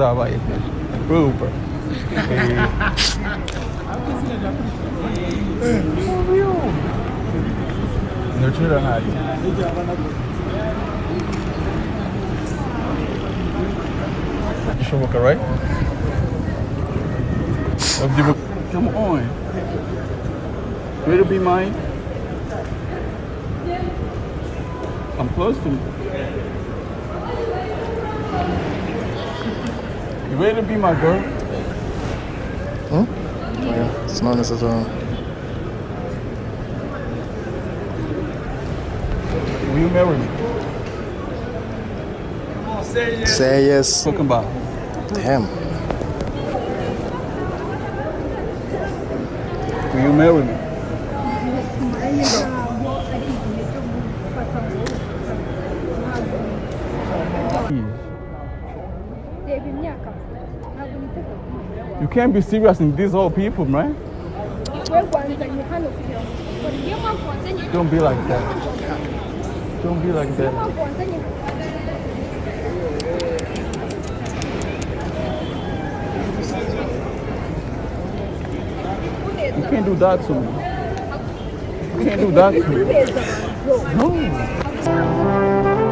zabaye urumva ntucira ntacyo gishoboka right come on ready to be mine I'm close to you. You ready to be my girl? Hmm? Yeah, it's not necessary. Will you marry me? Say yes. Talking about. Damn. Will you marry me? You can't be serious in these old people, man. Don't be like that. Don't be like that. You can't do that to me. You can't do that to me. No.